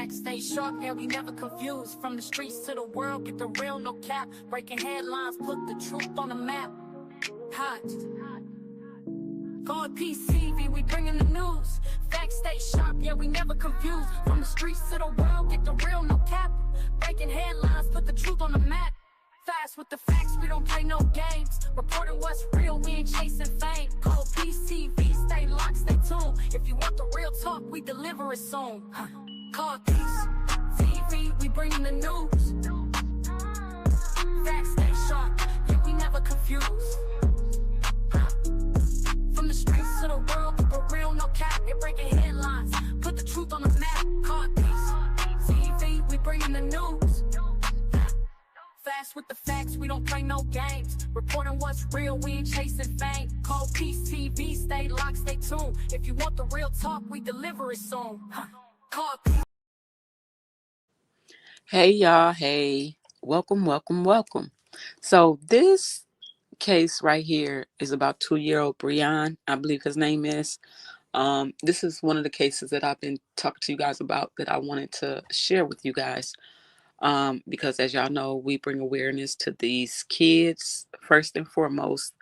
Facts stay sharp, yeah, we never confused. From the streets to the world, get the real, no cap. Breaking headlines, put the truth on the map. Hot. God PCV, we bringing the news. Facts stay sharp, yeah, we never confused. From the streets to the world, get the real, no cap. Breaking headlines, put the truth on the map. Fast with the facts, we don't play no games. Reporting what's real, we ain't chasing fame. Call PCV, stay locked, stay tuned. If you want the real talk, we deliver it soon. Call PCV, we bringing the news. Facts stay sharp, yeah, we never confused. From the streets to the world, keep it real, no cap. You're breaking headlines, put the truth on the map. Call PCV, we bringing the news. Fast with the facts, we don't play no games. Reporting what's real, we ain't chasing fame. Call PCV, stay locked, stay tuned. If you want the real talk, we deliver it soon. Call Hey y'all, hey, welcome. So this case right here is about 2-year-old Breon, I believe his name is. This is one of the cases that I've been talking to you guys about that I wanted to share with you guys. Because as y'all know, we bring awareness to these kids first and foremost.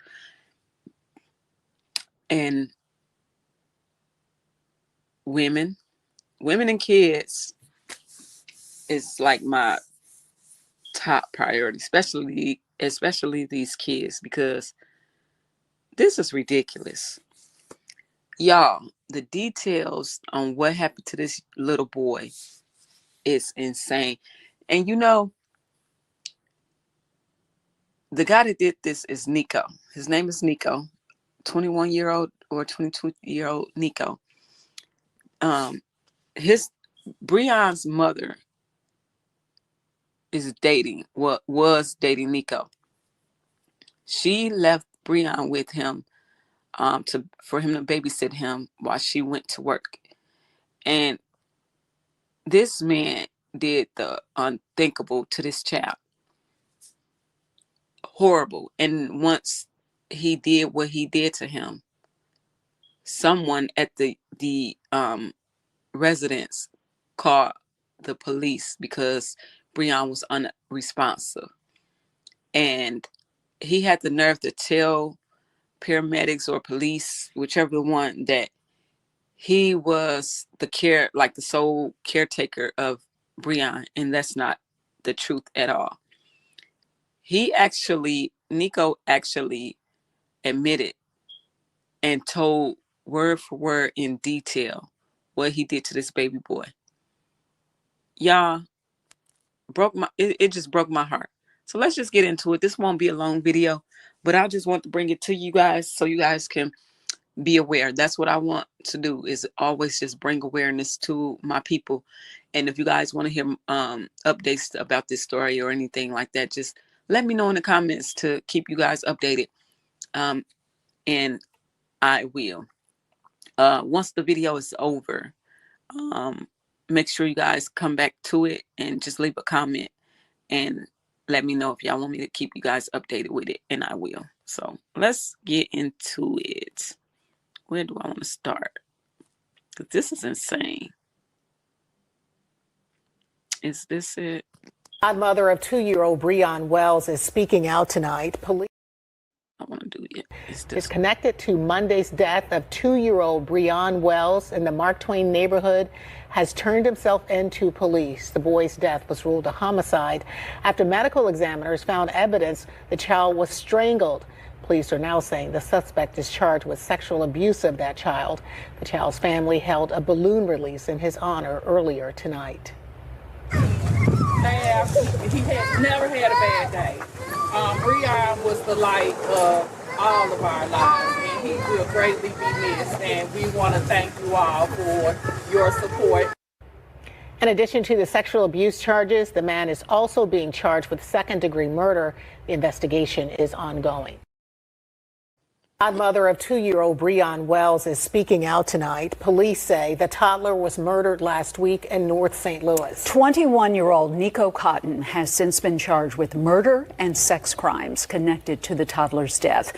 And women and kids is like my top priority, especially these kids, because this is ridiculous. Y'all, the details on what happened to this little boy is insane. And you know, the guy that did this is Nico. His name is Nico, 21-year-old or 22-year-old Nico. Breon's mother was dating Nico. She left Breon with him for him to babysit him while she went to work. And this man did the unthinkable to this child. Horrible. And once he did what he did to him, someone at the residence called the police because Breon was unresponsive. And he had the nerve to tell paramedics or police, whichever one, that he was the sole caretaker of Breon, and that's not the truth at all. Nico actually admitted and told word for word in detail what he did to this baby boy. Y'all, it just broke my heart. So let's just get into it. This won't be a long video, but I just want to bring it to you guys so you guys can be aware. That's what I want to do, is always just bring awareness to my people. And if you guys want to hear updates about this story or anything like that, just let me know in the comments to keep you guys updated. And I will. Once the video is over, make sure you guys come back to it and just leave a comment and let me know if y'all want me to keep you guys updated with it, and I will. So let's get into it. Where do I want to start? Because this is insane. Is this it? Godmother of 2-year-old Breon Wells is speaking out tonight. Police is connected to Monday's death of 2-year-old Breon Wells in the Mark Twain neighborhood has turned himself into police. The boy's death was ruled a homicide after medical examiners found evidence the child was strangled. Police are now saying the suspect is charged with sexual abuse of that child. The child's family held a balloon release in his honor earlier tonight. He has never had a bad day. Breon was the light of all of our lives, and he will greatly be missed, and we want to thank you all for your support. In addition to the sexual abuse charges, the man is also being charged with second-degree murder. The investigation is ongoing. Godmother of 2-year-old Breon Wells is speaking out tonight. Police say the toddler was murdered last week in North St. Louis. 21-year-old Nico Cotton has since been charged with murder and sex crimes connected to the toddler's death.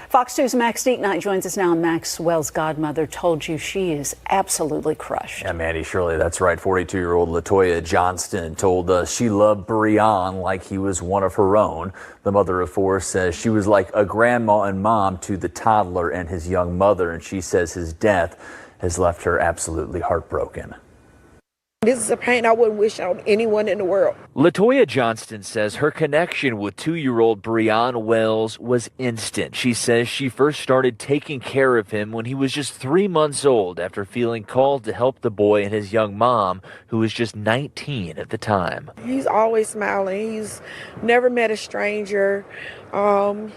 Fox News' Max Deeknight joins us now. Maxwell's godmother told you she is absolutely crushed. Yeah, Mandy, Shirley, that's right. 42-year-old Latoya Johnston told us she loved Breon like he was one of her own. The mother of four says she was like a grandma and mom to the toddler and his young mother, and she says his death has left her absolutely heartbroken. This is a pain I wouldn't wish on anyone in the world. Latoya Johnston says her connection with 2-year-old Breon Wells was instant. She says she first started taking care of him when he was just 3 months old after feeling called to help the boy and his young mom, who was just 19 at the time. He's always smiling. He's never met a stranger.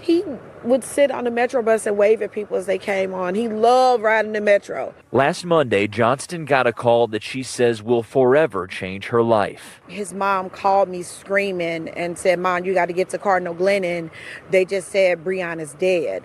He would sit on the Metro bus and wave at people as they came on. He loved riding the Metro. Last Monday, Johnston got a call that she says will forever change her life. His mom called me screaming and said, "Mom, you got to get to Cardinal Glennon. They just said Breon is dead."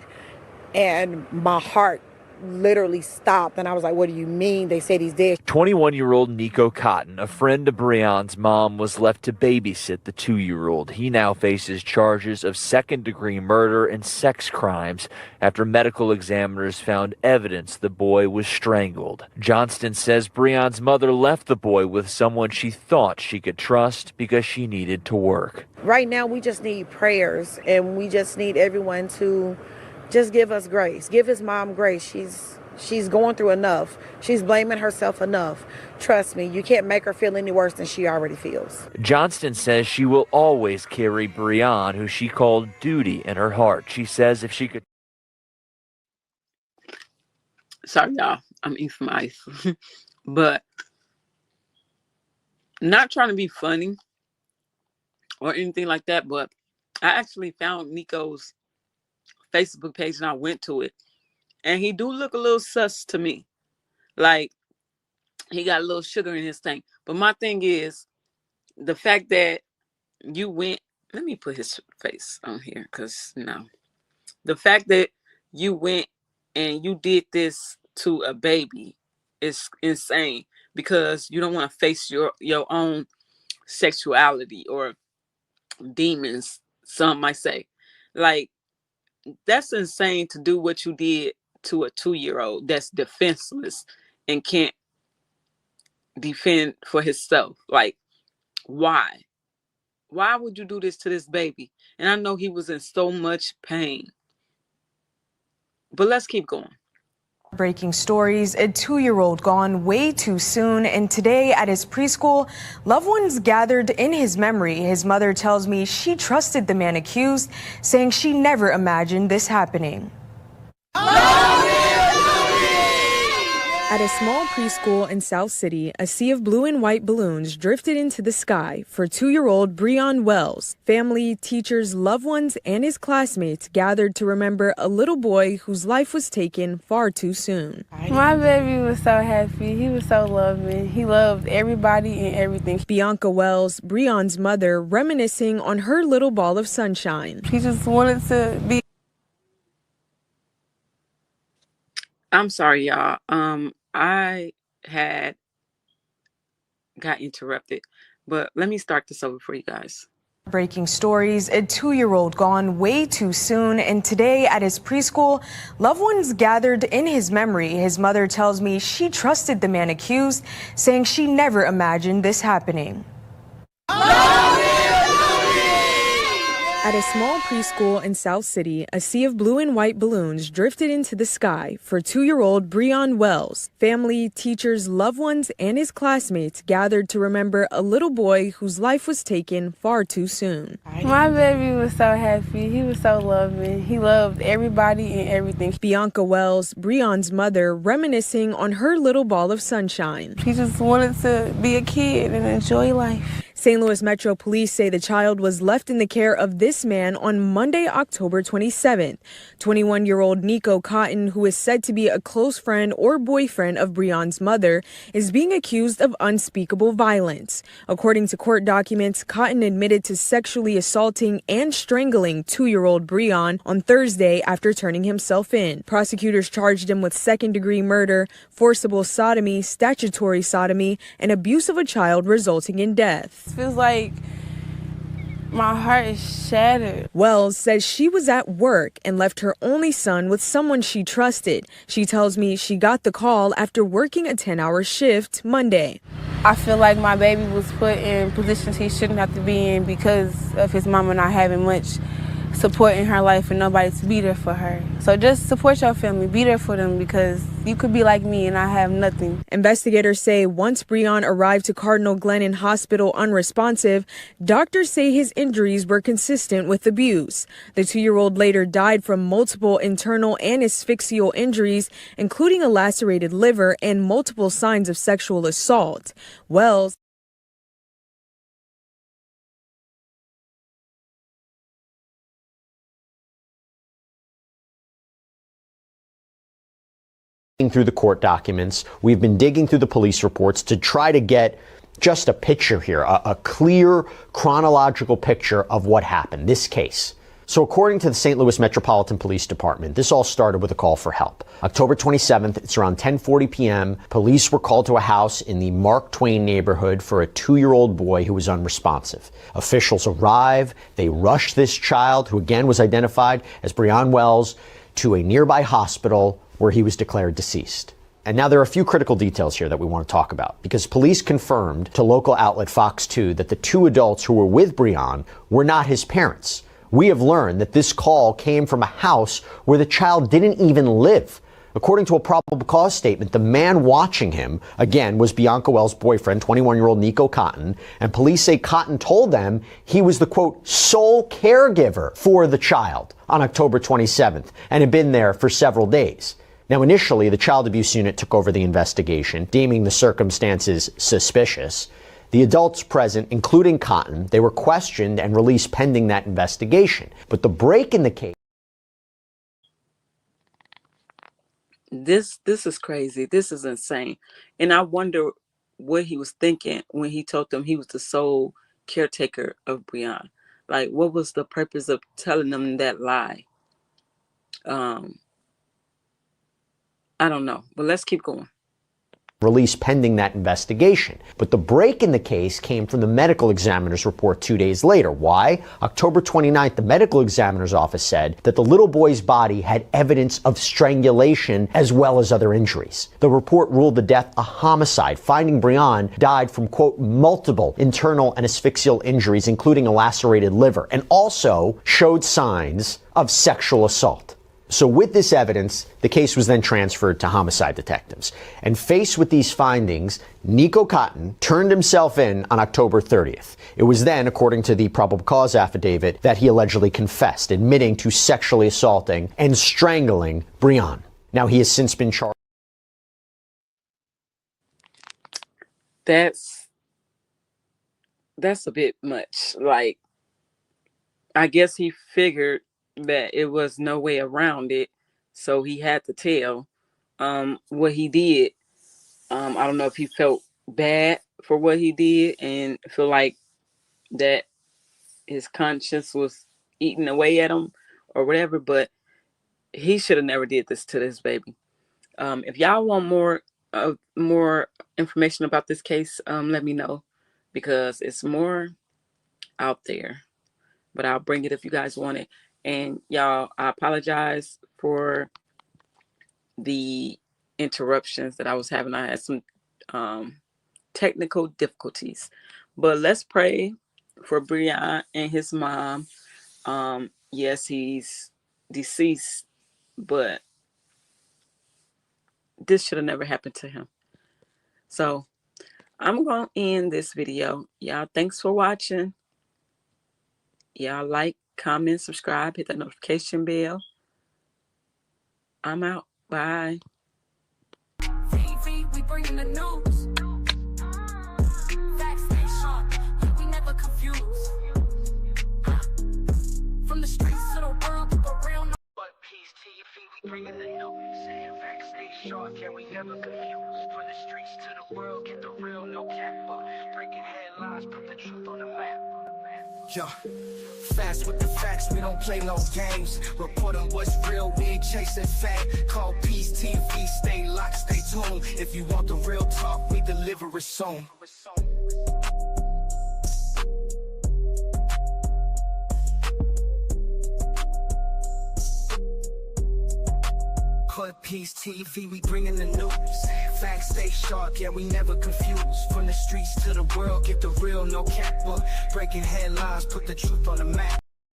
And my heart literally stopped, and I was like, "What do you mean they said he's dead?" 21-year-old Nico Cotton, a friend of Breon's mom, was left to babysit the 2-year-old. He now faces charges of second-degree murder and sex crimes after medical examiners found evidence the boy was strangled. Johnston says Breon's mother left the boy with someone she thought she could trust because she needed to work. Right now, we just need prayers, and we just need everyone to just give us grace. Give his mom grace. She's going through enough. She's blaming herself enough. Trust me, you can't make her feel any worse than she already feels. Johnston says she will always carry Breon, who she called Duty, in her heart. She says if she could... Sorry, y'all. I'm eating some ice. But not trying to be funny or anything like that, but I actually found Nico's Facebook page and I went to it, and he do look a little sus to me. Like he got a little sugar in his tank. But my thing is the fact that you went, let me put his face on here, because the fact that you went and you did this to a baby is insane, because you don't want to face your own sexuality or demons, some might say. Like, that's insane to do what you did to a 2-year-old that's defenseless and can't defend for himself. Like, why? Why would you do this to this baby? And I know he was in so much pain. But let's keep going. Breaking stories, a 2-year-old gone way too soon, and today at his preschool, loved ones gathered in his memory. His mother tells me she trusted the man accused, saying she never imagined this happening. At a small preschool in South City, a sea of blue and white balloons drifted into the sky for 2-year-old Breon Wells. Family, teachers, loved ones, and his classmates gathered to remember a little boy whose life was taken far too soon. My baby was so happy. He was so loving. He loved everybody and everything. Bianca Wells, Breon's mother, reminiscing on her little ball of sunshine. He just wanted to be. I'm sorry, y'all. I got interrupted, but let me start this over for you guys. Breaking stories, a 2-year-old gone way too soon, and today at his preschool, loved ones gathered in his memory. His mother tells me she trusted the man accused, saying she never imagined this happening. At a small preschool in South City, a sea of blue and white balloons drifted into the sky for 2-year-old Breon Wells. Family, teachers, loved ones, and his classmates gathered to remember a little boy whose life was taken far too soon. My baby was so happy. He was so loving. He loved everybody and everything. Bianca Wells, Breon's mother, reminiscing on her little ball of sunshine. He just wanted to be a kid and enjoy life. St. Louis Metro Police say the child was left in the care of this man on Monday, October 27th. 21-year-old Nico Cotton, who is said to be a close friend or boyfriend of Breon's mother, is being accused of unspeakable violence. According to court documents, Cotton admitted to sexually assaulting and strangling 2-year-old Breon on Thursday after turning himself in. Prosecutors charged him with second-degree murder, forcible sodomy, statutory sodomy, and abuse of a child resulting in death. It feels like My heart is shattered. Wells says she was at work and left her only son with someone she trusted. She tells me she got the call after working a 10-hour shift Monday. I feel like my baby was put in positions he shouldn't have to be in because of his mama not having much support in her life and nobody to be there for her. So just support your family, be there for them, because you could be like me and I have nothing. Investigators say once Breon arrived to Cardinal Glennon Hospital unresponsive, doctors say his injuries were consistent with abuse. The 2-year-old later died from multiple internal and asphyxial injuries, including a lacerated liver and multiple signs of sexual assault. Wells through the court documents, we've been digging through the police reports to try to get just a picture here, a clear chronological picture of what happened, this case. So according to the St. Louis Metropolitan Police Department, this all started with a call for help. October 27th, it's around 10:40 p.m. Police were called to a house in the Mark Twain neighborhood for a 2-year-old boy who was unresponsive. Officials arrive, they rush this child, who again was identified as Breon Wells, to a nearby hospital where he was declared deceased. And now there are a few critical details here that we want to talk about, because police confirmed to local outlet Fox 2 that the 2 adults who were with Breon were not his parents. We have learned that this call came from a house where the child didn't even live. According to a probable cause statement, the man watching him, again, was Bianca Wells' boyfriend, 21-year-old Nico Cotton, and police say Cotton told them he was the, quote, sole caregiver for the child on October 27th and had been there for several days. Now, initially, the child abuse unit took over the investigation, deeming the circumstances suspicious. The adults present, including Cotton, they were questioned and released pending that investigation. But the break in the case... This is crazy. This is insane. And I wonder what he was thinking when he told them he was the sole caretaker of Breon. Like, what was the purpose of telling them that lie? I don't know, but let's keep going. Released pending that investigation. But the break in the case came from the medical examiner's report 2 days later. Why? October 29th, the medical examiner's office said that the little boy's body had evidence of strangulation as well as other injuries. The report ruled the death a homicide, finding Breon died from, quote, multiple internal and asphyxial injuries, including a lacerated liver, and also showed signs of sexual assault. So with this evidence, the case was then transferred to homicide detectives. And faced with these findings, Nico Cotton turned himself in on October 30th. It was then, according to the probable cause affidavit, that he allegedly confessed, admitting to sexually assaulting and strangling Breon. Now, he has since been charged. That's a bit much. Like, I guess he figured that it was no way around it, so he had to tell what he did. I don't know if he felt bad for what he did and feel like that his conscience was eating away at him or whatever, but he should have never did this to this baby. If y'all want more information about this case, let me know, because it's more out there, but I'll bring it if you guys want it. And y'all, I apologize for the interruptions that I was having. I had some technical difficulties. But let's pray for Breon and his mom. Yes, he's deceased, but this should have never happened to him. So I'm going to end this video. Y'all, thanks for watching. Y'all like, comment, subscribe, hit that notification bell. I'm out. Bye. TV, we bringing the news. Facts stay sharp, we never confused. From the streets to the world, to the real. But peace TV, we bringing the news. Facts stay sharp, we never confused. From the streets to the world, get the real, no cap. Breaking headlines, put the truth on the map. Yeah, fast with the facts, we don't play no games. Report on what's real, we ain't chasing fame. Call Peace TV, stay locked, stay tuned. If you want the real talk, we deliver it soon. Hood Peace TV, we bringing the news. Facts stay sharp, yeah, we never confused. From the streets to the world, get the real, no cap. Breaking headlines, put the truth on the map.